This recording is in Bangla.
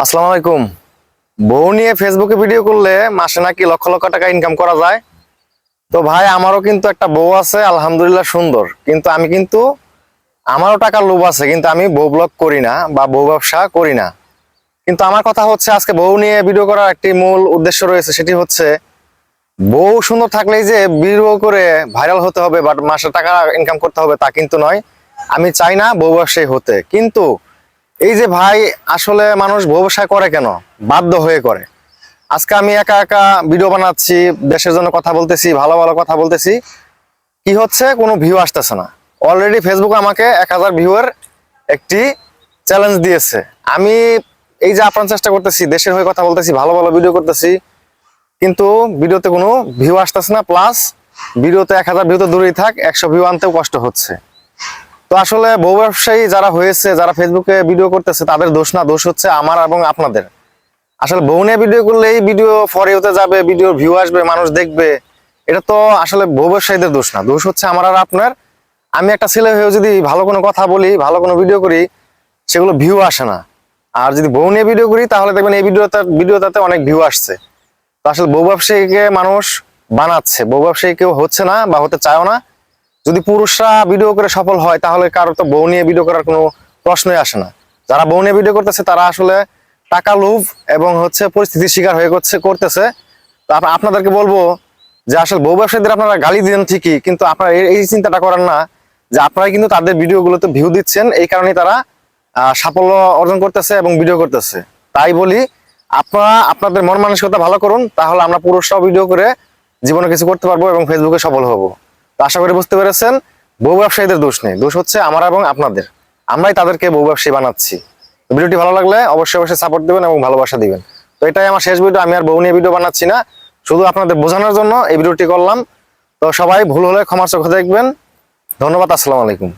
আসসালামু আলাইকুম। বউ নিয়ে ফেসবুকে ভিডিও করলে মাসে নাকি লক্ষ লক্ষ টাকা ইনকাম করা যায়। তো ভাই, আমারও কিন্তু একটা বউ আছে, আলহামদুলিল্লাহ সুন্দর। কিন্তু আমারও টাকার লোভ আছে, কিন্তু আমি বউ ব্লগ করি না বা বউ ব্যবসা করি না। কিন্তু আমার কথা হচ্ছে, আজকে বউ নিয়ে ভিডিও করার একটি মূল উদ্দেশ্য রয়েছে, সেটি হচ্ছে বউ সুন্দর থাকলেই যে ভিডিও করে ভাইরাল হতে হবে বা মাসে টাকা ইনকাম করতে হবে তা কিন্তু নয়। আমি চাই না বউ ব্যবসায়ী হতে, কিন্তু এই যে ভাই, আসলে মানুষ ব্যবসায় করে কেন? বাধ্য হয়ে করে। আজকে আমি একা একা ভিডিও বানাচ্ছি, দেশের জন্য কথা বলতেছি, ভালো ভালো কথা বলতেছি, কি হচ্ছে? কোনো ভিউ আসতেছে না। অলরেডি ফেসবুক আমাকে 1000 ভিউয়ের একটি চ্যালেঞ্জ দিয়েছে। আমি এই যে আপ্রাণ চেষ্টা করতেছি, দেশের হয়ে কথা বলতেছি, ভালো ভালো ভিডিও করতেছি, কিন্তু ভিডিওতে কোনো ভিউ আসতেছে না। প্লাস ভিডিওতে 1000 ভিউ তো দূরেই থাক, 100 ভিউ আনতেও কষ্ট হচ্ছে। তো আসলে বউ ব্যবসায়ী যারা হয়েছে, যারা ফেসবুকে ভিডিও করতেছে, তাদের দোষ না, দোষ হচ্ছে আমার এবং আপনাদের। আসলে বউ নিয়ে ভিডিও করলে এই ভিডিও ফর ইউতে যাবে, ভিডিও ভিউ আসবে, মানুষ দেখবে, এটা তো আসলে বউ ব্যবসায়ীদের দোষ না, দোষ হচ্ছে আমার আর আপনার। আমি একটা ছেলে হয়েও যদি ভালো কোনো কথা বলি, ভালো কোনো ভিডিও করি, সেগুলো ভিউ আসে না। আর যদি বউ নিয়ে ভিডিও করি, তাহলে দেখবেন এই ভিডিওটাতে অনেক ভিউ আসছে। তো আসলে বউ ব্যবসায়ীকে মানুষ বানাচ্ছে, বউ ব্যবসায়ী কেউ হচ্ছে না বা হতে চায়ও না। যদি পুরুষরা ভিডিও করে সফল হয়, তাহলে কারো তো বউ নিয়ে ভিডিও করার কোনো প্রশ্নই আসে না। যারা বউ নিয়ে ভিডিও করতেছে, তারা আসলে টাকা লোভ এবং পরিস্থিতির শিকার হয়ে করতেছে। তো আপনাদেরকে বলবো যে আসলে বউ ব্যবসায়ীদের আপনারা গালি দেন ঠিকই, কিন্তু আপনারা এই চিন্তাটা করেন না যে আপনারা কিন্তু তাদের ভিডিওগুলোতে ভিউ দিচ্ছেন, এই কারণেই তারা সাফল্য অর্জন করতেছে এবং ভিডিও করতেছে। তাই বলি, আপনারা আপনাদের মন মানসিকতা ভালো করুন, তাহলে আমরা পুরুষরাও ভিডিও করে জীবনে কিছু করতে পারবো এবং ফেসবুকে সফল হবো। তো আশা করি বুঝতে পেরেছেন, বউ ব্যবসায়ীদের দোষ নেই, দোষ হচ্ছে আমার এবং আপনাদের। আমরাই তাদেরকে বউ ব্যবসায়ী বানাচ্ছি। ভিডিওটি ভালো লাগলে অবশ্যই অবশ্যই সাপোর্ট দিবেন এবং ভালোবাসা দিবেন। তো এটাই আমার শেষ ভিডিও। আমি আর বউ নিয়ে ভিডিও বানাচ্ছি না, শুধু আপনাদের বোঝানোর জন্য এই ভিডিওটি করলাম। তো সবাই ভুল হলে ক্ষমার চোখে দেখবেন। ধন্যবাদ। আসসালামু আলাইকুম।